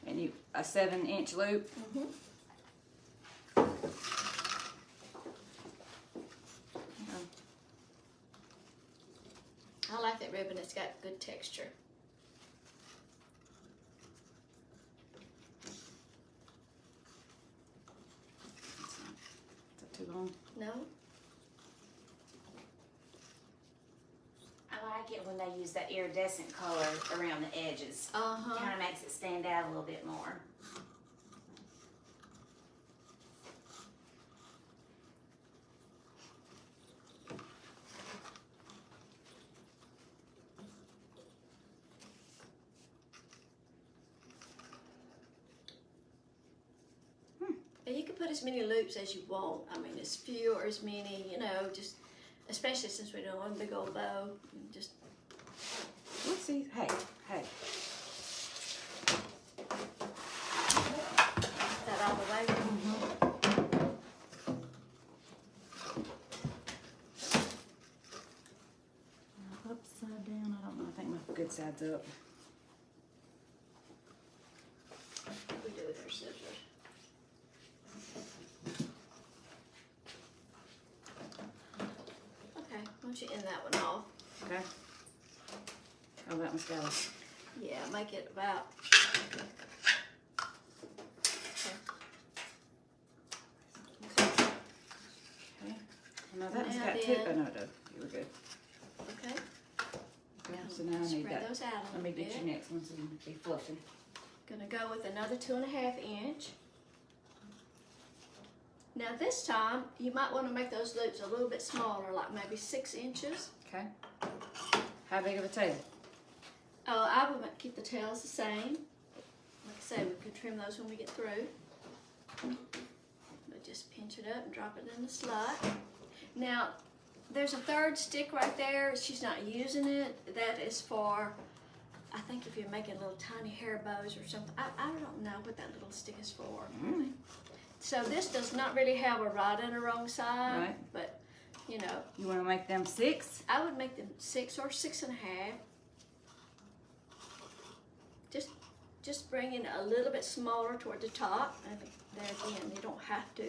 And a 7-inch loop. I like that ribbon. It's got good texture. Is that too long? No? I like it when they use that iridescent color around the edges. Uh-huh. Kind of makes it stand out a little bit more. And you can put as many loops as you want. I mean, as few or as many, you know, just, especially since we're doing one big old bow, just, Let's see. Hey. get that all the way. good sides up. We do with our scissors. Okay, why don't you end that one off? Okay. Oh, that one's got it. Yeah, make it about. Okay. No, that one's Now got two. then- Oh, no, it does. You were good. Okay. Okay, so now I need Spread that. those out a Let me little get bit. your next one so you can be fluffing. Gonna go with another 2.5 inch. Now this time, you might want to make those loops a little bit smaller, like maybe 6 inches. Okay. How big of a tail? I would keep the tails the same. Like I say, we can trim those when we get through. But just pinch it up and drop it in the slot. Now, there's a third stick right there. She's not using it. That is for, I think if you're making little tiny hair bows or something. I don't know what that little stick is for. Mm. So this does not really have a right and a wrong side. Right. But, you know, You want to make them 6? I would make them 6 or 6.5. Just bring it a little bit smaller toward the top. And there again, you don't have to.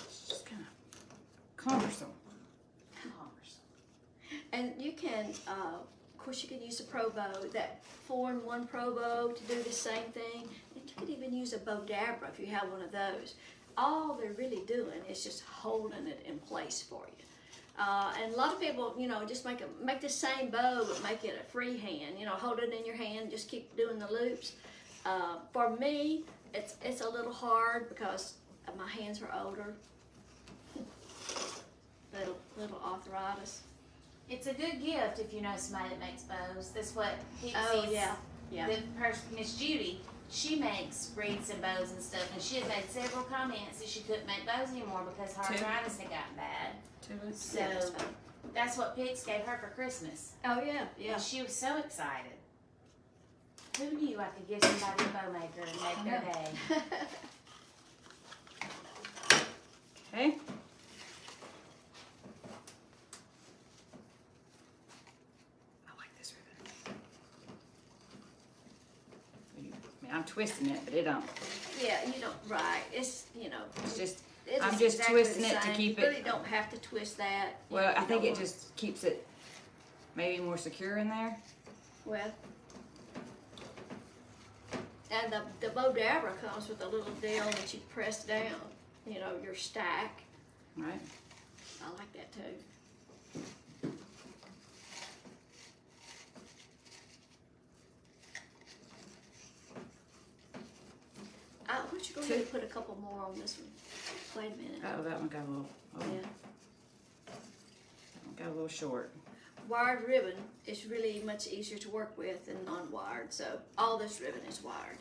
It's just kind of cumbersome. And you can, of course, you can use a pro bow, that 4-in-1 pro bow to do the same thing. And you could even use a bow dabra if you have one of those. All they're really doing is just holding it in place for you. And a lot of people, you know, just make the same bow, but make it a freehand. You know, hold it in your hand, just keep doing the loops. For me, it's a little hard because my hands are older. little arthritis. It's a good gift if you know somebody that makes bows. That's what Pixie's, Oh yeah, yeah. the person, Miss Judy, she makes wreaths and bows and stuff, and she had made several comments that she couldn't make bows anymore because her arthritis had gotten bad. 2 weeks. So Yeah, that's fine. that's what Pix gave her for Christmas. Oh yeah, yeah. And she was so excited. Who knew I could give somebody a bow maker and make their day? Okay. I like this ribbon. I mean, I'm twisting it, but it don't. Yeah, you don't, right, it's, you know. It's just, it I'm is just exactly twisting the it to same. keep You it- really don't have to twist that. You well, know, I you think don't it want- just keeps it maybe more secure in there. Well. And the bow dabra comes with a little deal that you press down, you know, your stack. Right. I like that too. Why don't you go ahead and put a couple more on this one? Wait a minute. Oh, that one got a little, Yeah. that one got a little short. Wired ribbon is really much easier to work with than non-wired, so all this ribbon is wired.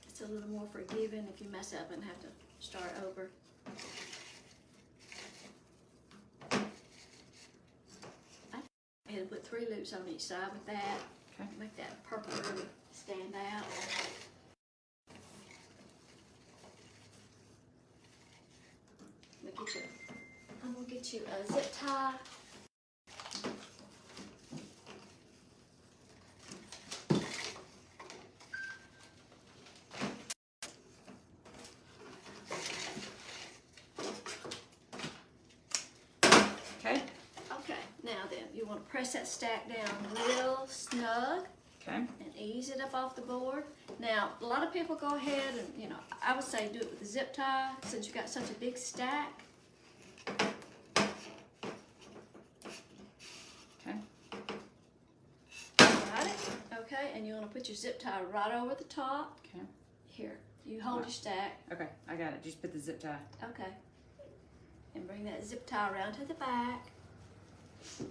It's a little more forgiving if you mess up and have to start over. I had to put 3 loops on each side with that. Okay. Make that purple really stand out. I'm gonna get you a zip tie. Okay. Okay, now then, you want to press that stack down real snug Okay. and ease it up off the board. Now, a lot of people go ahead and, you know, I would say do it with a zip tie since you got such a big stack. Okay. Got it? Okay, and you want to put your zip tie right over the top. Okay. Here, you hold your stack. Okay. I got it. Just put the zip tie. Okay. And bring that zip tie around to the back.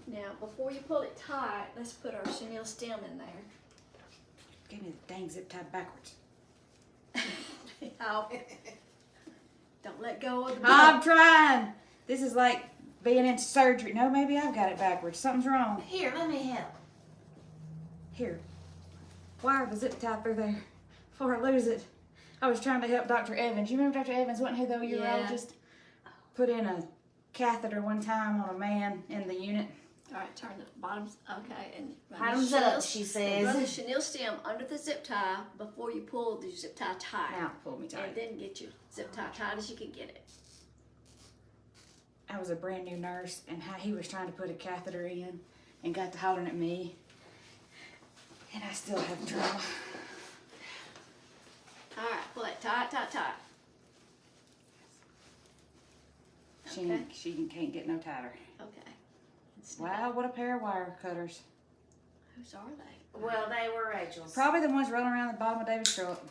Now, before you pull it tight, let's put our chenille stem in there. Give me the dang zip tie backwards. Oh. Don't let go of the I'm trying. This is like being in surgery. No, maybe I've got it backwards. Something's wrong. Here, let me help. Here. Wire the zip tie through there before I lose it. I was trying to help Dr. Evans. You remember Dr. Evans, wasn't he the urologist? Put in a catheter one time on a man in the unit. All right, turn the bottoms. Okay, and run Bottoms the up, chenille- she Run the says. chenille stem under the zip tie before you pull the zip tie tight. Now, pull me tight. And then get your zip tie tight as you can get it. I was a brand new nurse, and how he was trying to put a catheter in and got to hollering at me. And I still have trauma. All right, pull it tight, tight, tight. Okay. She can't get no tighter. Okay. Wow, what a pair of wire cutters. Whose are they? Well, they were Rachel's. Probably the ones rolling around the bottom of David's truck.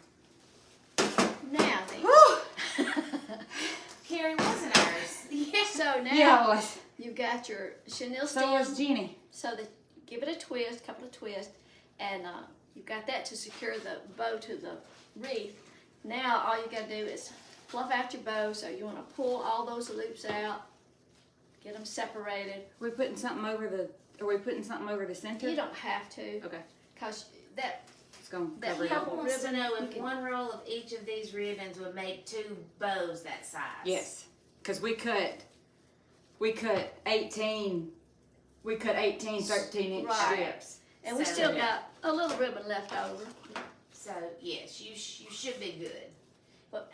Now then. Carrie wasn't ours. Yeah. So now Yeah, it was. you've got your chenille So stem. was Jenny. So that give it a twist, couple of twists, and you've got that to secure the bow to the wreath. Now all you got to do is fluff out your bow. So you want to pull all those loops out, get them separated. Are we putting something over the center? You don't have to, Okay, cause that it's gonna That cover it help- up. Who wants to know You if can- one roll of each of these ribbons would make 2 bows that size? Yes, because we cut 18, 13-inch Right. strips. and we So- still got a little ribbon left over. So yes, you should be good. But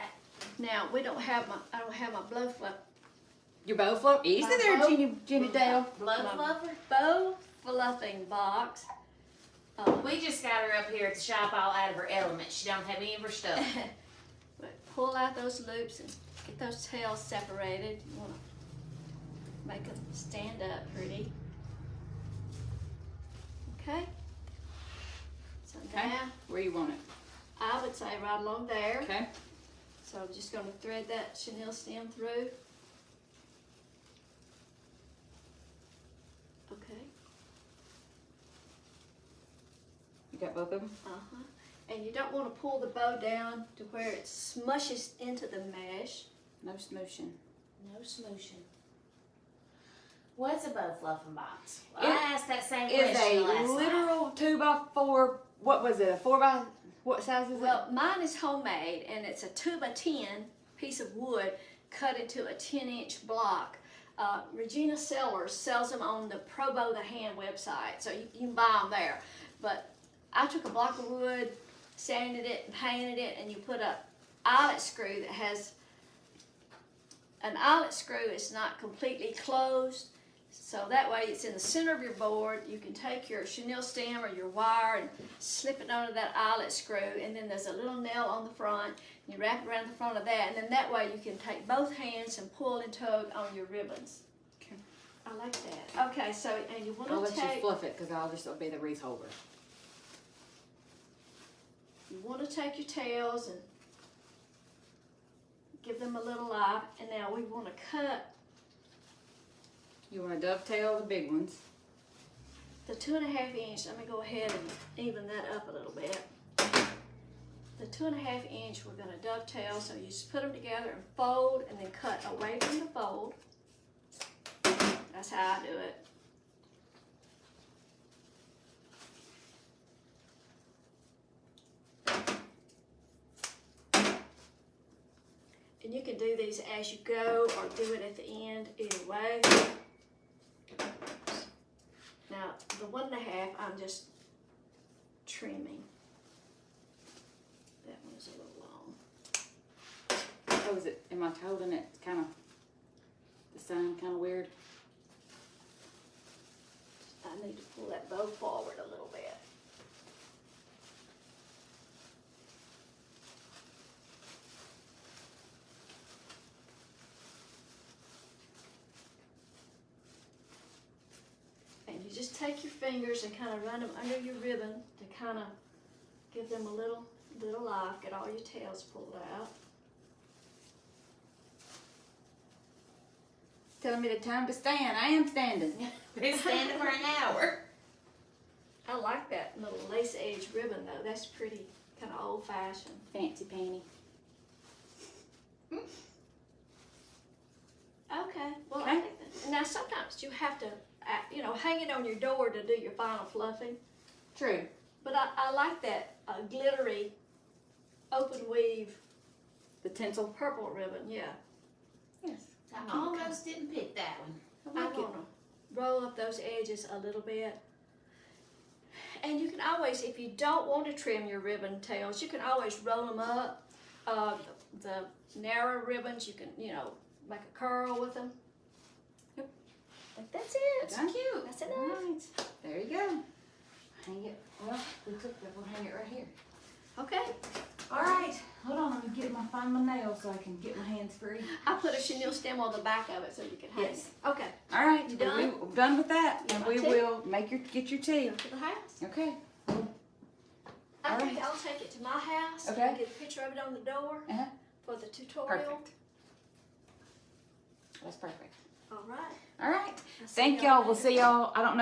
now I don't have my blow fluff. Your bow fluff? Easy My there, bow- Jenny Dale. Blood My- fluffer? Bow fluffing box. We just got her up here at the shop all out of her element. She don't have any of her stuff. Pull out those loops and get those tails separated. You want to make them stand up pretty. Okay. So Okay. now Where you want it? I would say right along there. Okay. So I'm just going to thread that chenille stem through. Okay. You got both of them? Uh-huh. And you don't want to pull the bow down to where it smushes into the mesh. No smooshing. No smooshing. What's a bow fluffing box? Well, It I asked that same Is question a last night. literal 2x4. What was it? A 4x? What size is Well, mine is homemade, and it's a 2x10 piece of wood cut into a 10-inch block. Regina Sellers sells them on the Pro Bow the Hand website, so you can buy them there. But I took a block of wood, sanded it, and painted it, and you put a eyelet screw that has an eyelet screw. It's not completely closed, so that way it's in the center of your board. You can take your chenille stem or your wire and slip it under that eyelet screw, and then there's a little nail on the front. You wrap it around the front of that, and then that way you can take both hands and pull and tug on your ribbons. Okay. I like that. Okay, so and you I'll want let to you take fluff it because I'll just be the wreath holder. you want to take your tails and give them a little life, and now we want to cut You want to dovetail the big ones. the 2.5 inch. Let me go ahead and even that up a little bit. The 2.5 inch we're going to dovetail, so you just put them together and fold, and then cut away from the fold. That's how I do it. And you can do these as you go or do it at the end, either way. Now, the 1.5, I'm just trimming. That one's a little long. Oh, is it? Am I holding it kind of the sun kind of weird? I need to pull that bow forward a little bit. And you just take your fingers and kind of run them under your ribbon to kind of give them a little life. Get all your tails pulled out. Telling me the time to stand. I am standing. Been standing for an hour. I like that little lace edge ribbon though. That's pretty, kind of old fashioned. Fancy panty. Okay. Well, Okay. I think that, now sometimes you have to, hang it on your door to do your final fluffing. True. But I like that glittery open weave The tinsel. purple ribbon, yeah. Yes. I almost didn't pick that one. I'm gonna roll up those edges a little bit. And you can always, if you don't want to trim your ribbon tails, you can always roll them up. The narrow ribbons, you can, you know, make a curl with them. Yep. But that's it. That's cute. That's enough. Right. There you go. Hang it. Well, we took that. We'll hang it right here. Okay. All right. Hold on. Let me find my nails so I can get my hands free. I put a chenille stem on the back of it so you can hang Yes. it. Okay. All right. You done? We're done with that. You And want we tea? will get your tea. Go to the house. Okay. I All think right. I'll take it to my house. Okay. And get a picture of it on the door Uh-huh. for the tutorial. Perfect. That's perfect. All right. All right. I'll see Thank y'all. We'll later. see y'all. I don't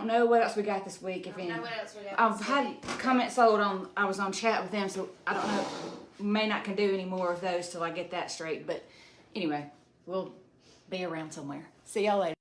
know what else we got this week, if I any. don't know what else we got. I've this had week. comments sold on, I was on chat with them, so I don't know, may not can do any more of those till I get that straight, but anyway, we'll be around somewhere. See y'all later.